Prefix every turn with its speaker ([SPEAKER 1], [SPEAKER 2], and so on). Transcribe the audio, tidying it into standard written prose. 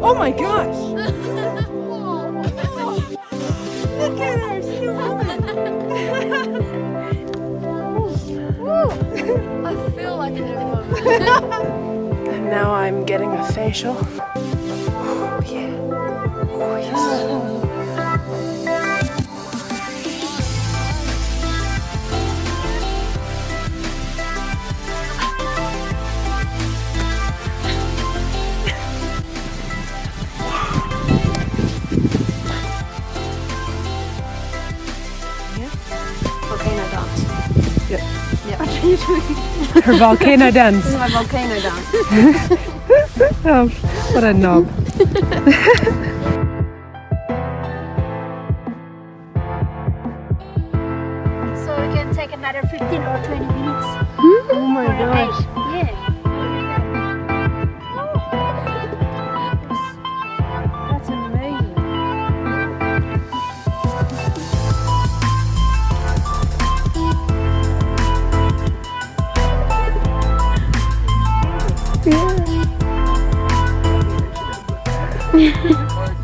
[SPEAKER 1] Oh my gosh! Look at her, she's a woman.
[SPEAKER 2] I feel like a woman.
[SPEAKER 1] And now I'm getting a facial. Oh, yeah. Oh, yes.
[SPEAKER 2] Volcano dance.
[SPEAKER 1] Yep.
[SPEAKER 2] Yeah. What are you doing?
[SPEAKER 1] Her volcano dance.
[SPEAKER 2] This is my volcano dance.
[SPEAKER 1] Oh, what a knob.
[SPEAKER 2] So we can take another 15 or 20 minutes.
[SPEAKER 1] Oh my
[SPEAKER 2] for the
[SPEAKER 1] gosh.
[SPEAKER 2] day. Yeah.
[SPEAKER 1] That's amazing. Yeah.